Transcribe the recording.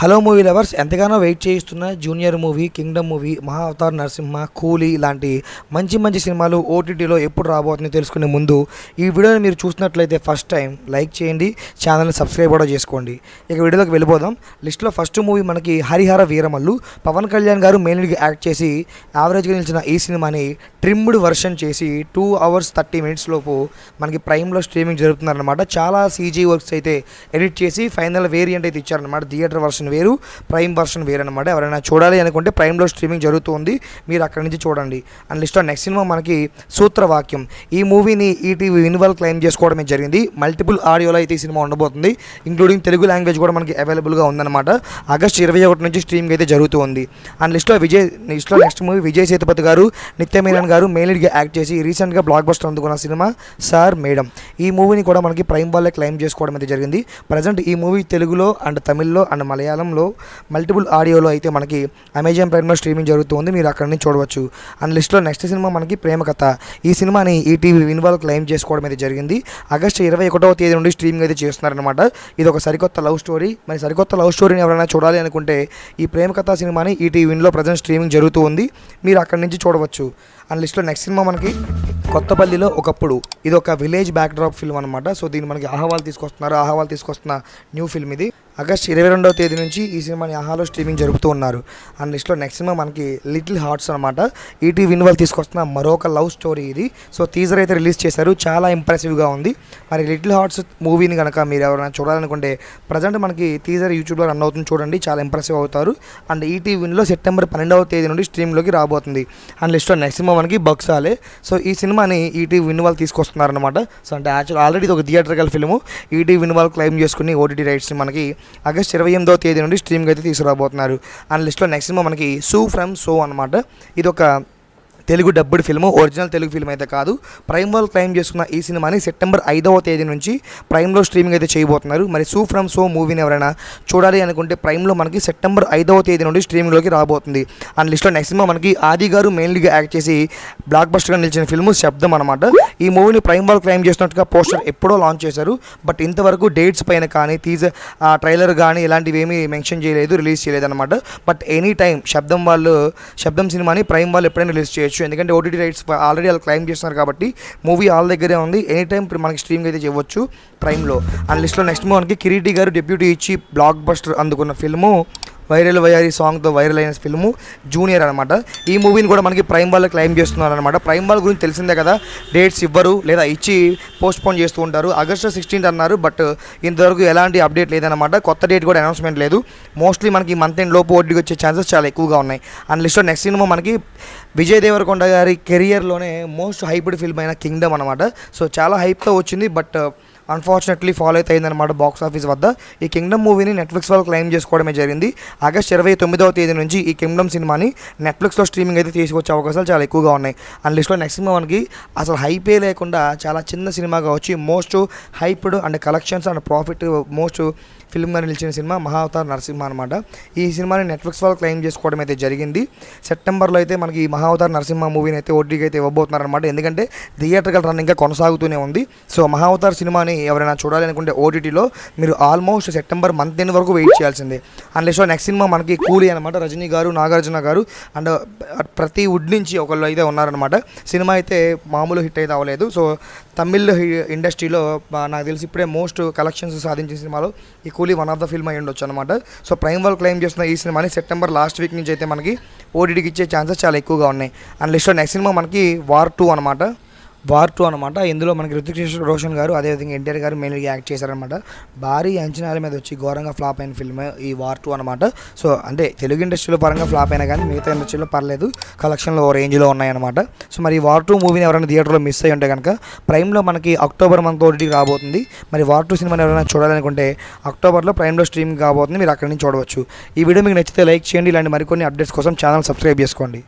Hello movie lovers, ఎంతగానో wait చేయిస్తున్న Junior movie, Kingdom movie, Maha Avatar Narasimha, Coolie లాంటి మంచి సినిమాలు ఓటీటీలో ఎప్పుడు రాబోతుందో తెలుసుకునే ముందు ఈ వీడియోని మీరు చూసినట్లయితే ఫస్ట్ టైం లైక్ చేయండి, ఛానల్ని సబ్స్క్రైబ్ కూడా చేసుకోండి. ఇక వీడియోలోకి వెళ్ళిపోదాం. లిస్ట్లో ఫస్ట్ మూవీ మనకి హరిహర వీరమల్లు. పవన్ కళ్యాణ్ గారు మెయిన్గా యాక్ట్ చేసి యావరేజ్గా నిలిచిన ఈ సినిమాని ట్రిమ్డ్ వర్షన్ చేసి 2 hours 30 minutes లోపు మనకి ప్రైమ్లో స్ట్రీమింగ్ జరుగుతున్నారనమాట. చాలా సీజీ వర్క్స్ అయితే ఎడిట్ చేసి ఫైనల్ వేరియంట్ అయితే ఇచ్చారనమాట. థియేటర్ వర్షన్ వేరు, ప్రైమ్ వర్షన్ వేరు అనమాట. ఎవరైనా చూడాలి అనుకుంటే ప్రైమ్లో స్ట్రీమింగ్ జరుగుతుంది, మీరు అక్కడి నుంచి చూడండి. అండ్ లిస్ట్లో నెక్స్ట్ సినిమా మనకి సూత్రవాక్యం. ఈ మూవీని ఈటీవీ విన్వల్ క్లెయిమ్ చేసుకోవడమే జరిగింది. మల్టిపుల్ ఆడియోలో అయితే ఈ సినిమా ఉండబోతుంది, ఇంక్లూడింగ్ తెలుగు లాంగ్వేజ్ కూడా మనకి అవైలబుల్గా ఉందన్నమాట. ఆగస్ట్ 21 నుంచి స్ట్రీమింగ్ అయితే జరుగుతుంది. అండ్ లిస్ట్లో నెక్స్ట్ మూవీ విజయ్ సేతుపతి గారు, నిత్య మీనన్ గారు మెయిన్ లీడ్గా యాక్ట్ చేసి రీసెంట్గా బ్లాక్ బస్టర్ అందుకున్న సినిమా సార్ మేడం. ఈ మూవీని కూడా మనకి ప్రైమ్ వాళ్ళే క్లెయిమ్ చేసుకోవడం అయితే జరిగింది. ప్రజెంట్ ఈ మూవీ తెలుగులో అండ్ తమిళ్లో అండ్ మలయాళంలో మల్టిపుల్ ఆడియోలో అయితే మనకి అమెజాన్ ప్రైమ్లో స్ట్రీమింగ్ జరుగుతుంది, మీరు అక్కడి నుంచి చూడవచ్చు. అండ్ లిస్ట్లో నెక్స్ట్ సినిమా మనకి ప్రేమ కథ. ఈ సినిమాని ఈటీవీ విన్వాల్ క్లెయిమ్ చేసుకోవడం అయితే జరిగింది. ఆగస్ట్ 21వ తేదీ నుండి స్ట్రీమింగ్ అయితే చేస్తున్నారనమాట. ఇది ఒక సరికొత్త లవ్ స్టోరీ. మరి సరికొత్త లవ్ స్టోరీని ఎవరైనా చూడాలి అనుకుంటే ఈ ప్రేమ కథ సినిమాని ఈటీవీ విన్లో ప్రజెంట్ స్ట్రీమింగ్ జరుగుతూ ఉంది, మీరు అక్కడి నుంచి చూడవచ్చు. అండ్ లిస్ట్లో నెక్స్ట్ సినిమా మనకి కొత్తపల్లిలో ఒకప్పుడు. ఇది ఒక విలేజ్ బ్యాక్డ్రాప్ ఫిల్మ్ అనమాట. సో దీన్ని మనకి ఆహవాల్ తీసుకొస్తున్న న్యూ ఫిల్మ్ ఇది. ఆగస్ట్ 22వ తేదీ నుంచి ఈ సినిమాని ఆహాలో స్ట్రీమింగ్ జరుపుతూ ఉన్నారు. అండ్ లిస్ట్లో నెక్స్ట్ సినిమా మనకి లిటిల్ హార్ట్స్ అనమాట. ఈటీవీ విన్వాల్ తీసుకొస్తున్న మరొక లవ్ స్టోరీ ఇది. సో టీజర్ అయితే రిలీజ్ చేశారు, చాలా ఇంప్రెసివ్గా ఉంది. మరి లిటిల్ హార్ట్స్ మూవీని కనుక మీరు ఎవరైనా చూడాలనుకుంటే ప్రజెంట్ మనకి టీజర్ యూట్యూబ్లో రన్ అవుతుంది, చూడండి, చాలా ఇంప్రెసివ్ అవుతారు. అండ్ ఈటీవీ విన్లో సెప్టెంబర్ 12వ తేదీ నుండి స్ట్రీమ్లోకి రాబోతుంది. అండ్ లిస్ట్లో నెక్స్ట్ సినిమా మనకి బక్సాలే. సో ఈ సినిమాని ఈటీవీ విన్వాల్ తీసుకొస్తున్నారనమాట. సో అంటే యాక్చువల్ ఆల్రెడీ ఇది ఒక థియేటర్కల్ ఫిల్ము. ఈటీవీ విన్వాల్ క్లెయిమ్ చేసుకుని ఓటీటీ రైట్స్ని మనకి ఆగస్ట్ 28వ తేదీ నుండి స్ట్రీమ్కి అయితే తీసుకురాబోతున్నారు. అండ్ లిస్ట్లో నెక్స్ట్ సినిమా మనకి సో ఫ్రమ్ సో అనమాట. ఇది ఒక Telugu dubbed film, original Telugu film అయితే కాదు. ప్రైమ్ వాళ్ళు క్లెయిమ్ చేసుకున్న ఈ సినిమాని సెప్టెంబర్ 5వ తేదీ నుంచి ప్రైమ్లో స్ట్రీమింగ్ అయితే చేయబోతున్నారు. మరి సో ఫ్రమ్ సో మూవీని ఎవరైనా చూడాలి అనుకుంటే ప్రైమ్లో మనకి సెప్టెంబర్ 5వ తేదీ నుండి స్ట్రీమింగ్లోకి రాబోతుంది. అండ్ లిస్ట్లో నెక్స్ట్ సినిమా మనకి ఆది గారు మెయిన్లీగా యాక్ట్ చేసి బ్లాక్ బస్టర్గా నిలిచిన ఫిల్మ్ శబ్దం అనమాట. ఈ మూవీని ప్రైమ్ వాళ్ళు క్లెయిమ్ చేసినట్టుగా పోస్టర్ ఎప్పుడో లాంచ్ చేశారు, బట్ ఇంతవరకు డేట్స్ పైన కానీ ట్రైలర్ కానీ ఇలాంటివి ఏమీ మెన్షన్ చేయలేదు, రిలీజ్ చేయలేదు అనమాట. బట్ ఎనీ టైం శబ్దం సినిమాని ప్రైమ్ వాళ్ళు ఎప్పుడైనా రిలీజ్ చేయొచ్చు, ఎందుకంటే ఓటీటీ రైట్స్ ఆల్రెడీ వాళ్ళు క్లెయిమ్ చేస్తున్నారు కాబట్టి మూవీ వాళ్ళ దగ్గరే ఉంది. ఎనీ టైం మనకి స్ట్రీమింగ్ అయితే చేయవచ్చు ప్రైమ్లో. అండ్ లిస్ట్లో నెక్స్ట్ మనకి కిరీటి గారు డెబ్యూటీ ఇచ్చి బ్లాక్ బస్టర్ అందుకున్న ఫిల్ము వైరల్ వయారి సాంగ్తో వైరల్ అయిన ఫిల్ము జూనియర్ అనమాట. ఈ మూవీని కూడా మనకి ప్రైమ్ వాళ్ళు క్లెయిమ్ చేస్తున్నారు అనమాట. ప్రైమ్ వాళ్ళ గురించి తెలిసిందే కదా, డేట్స్ ఇవ్వరు లేదా ఇచ్చి పోస్ట్పోన్ చేస్తూ ఉంటారు. ఆగస్ట్ 16th అన్నారు, బట్ ఇంతవరకు ఎలాంటి అప్డేట్ లేదనమాట. కొత్త డేట్ కూడా అనౌన్స్మెంట్ లేదు. మోస్ట్లీ మనకి మంత్ ఎండ్ లోపు ఓటీటీకి వచ్చే ఛాన్సెస్ చాలా ఎక్కువగా ఉన్నాయి. అండ్ లిస్ట్లో నెక్స్ట్ సినిమా మనకి విజయ్ దేవరకొండ గారి కెరియర్లోనే మోస్ట్ హైప్డ్ ఫిల్మ్ అయిన కింగ్డమ్ అనమాట. సో చాలా హైప్తో వచ్చింది, బట్ అన్ఫార్చునేట్లీ ఫాలో అయితే అయిందనమాట బాక్స్ ఆఫీస్ వద్ద. ఈ కింగ్డమ్ మూవీని నెట్ఫ్లిక్స్ వాళ్ళు క్లెయిమ్ చేసుకోవడమే జరిగింది. ఆగస్ట్ 29వ తేదీ నుంచి ఈ కింగ్డమ్ సినిమాని నెట్ఫ్లిక్స్లో స్ట్రీమింగ్ అయితే తీసుకొచ్చే అవకాశాలు చాలా ఎక్కువగా ఉన్నాయి. అండ్ లిస్ట్లో నెక్స్ట్ సినిమా మనకి అసలు హైపే లేకుండా చాలా చిన్న సినిమాగా వచ్చి most hyped and collections and profit most ఫిల్మ్గా నిలిచిన సినిమా మహా అవతార్ నరసింహ అనమాట. ఈ సినిమాని నెట్ఫ్లిక్స్ వాళ్ళు క్లెయిమ్ చేసుకోవడం అయితే జరిగింది. సెప్టెంబర్లో అయితే మనకి ఈ మహా అవతార్ నరసింహ మూవీని అయితే ఓటీటీకి అయితే ఇవ్వబోతున్నారనమాట, ఎందుకంటే థియేటర్కల్ రన్ ఇంకా కొనసాగుతూనే ఉంది. సో మహా అవతార్ సినిమాని ఎవరైనా చూడాలి అనుకుంటే ఓటీటీలో మీరు ఆల్మోస్ట్ సెప్టెంబర్ మంత్ ఎండ్ వరకు వెయిట్ చేయాల్సిందే. అండ్ నెక్స్ట్ సినిమా మనకి కూలీ అనమాట. రజనీ గారు, నాగార్జున గారు అండ్ ప్రతి వుడ్ నుంచి ఒకళ్ళు అయితే ఉన్నారనమాట. సినిమా అయితే మామూలు హిట్ అయితే అవ్వలేదు. సో తమిళ్ ఇండస్ట్రీలో నాకు తెలిసి ఇప్పుడే మోస్ట్ కలెక్షన్స్ సాధించిన సినిమాలో ఈ కూలీ వన్ ఆఫ్ ద ఫిల్మ్ అయ్యి ఉండొచ్చు అనమాట. సో ప్రైమ్ వాళ్ళు క్లెయిమ్ చేస్తున్న ఈ సినిమాని సెప్టెంబర్ లాస్ట్ వీక్ నుంచి అయితే మనకి ఓటీటీకి ఇచ్చే ఛాన్సెస్ చాలా ఎక్కువగా ఉన్నాయి. అండ్ లిస్ట్లో నెక్స్ట్ సినిమా మనకి వార్ 2 అనమాట. ఇందులో మనకి రుతిక్ రోషన్ గారు అదేవిధంగా ఎన్టీఆర్ గారు మెయిన్గా యాక్ట్ చేశారనమాట. భారీ అంచనాల మీద వచ్చి ఘోరంగా ఫ్లాప్ అయిన ఫిల్మ్ ఈ వార్ 2 అనమాట. సో అంటే తెలుగు ఇండస్ట్రీలో పరంగా ఫ్లాప్ అయినా కానీ మిగతా ఇండస్ట్రీలో పర్లేదు, కలెక్షన్లో ఓ రేంజ్లో ఉన్నాయన్నమాట. సో మరి వార్ 2 మూవీని ఎవరైనా థియేటర్లో మిస్ అయ్యి ఉంటే కనుక ప్రైమ్లో మనకి అక్టోబర్ మంత్ ఓటీటీకి రాబోతుంది. మరి వార్ 2 సినిమాని ఎవరైనా చూడాలనుకుంటే అక్టోబర్లో ప్రైమ్లో స్ట్రీమింగ్ కాబోతుంది, మీరు అక్కడి నుంచి చూడవచ్చు. ఈ వీడియో మీకు నచ్చితే లైక్ చేయండి. ఇలాంటి మరికొన్ని అప్డేట్స్ కోసం ఛానల్ సబ్స్క్రైబ్ చేసుకోండి.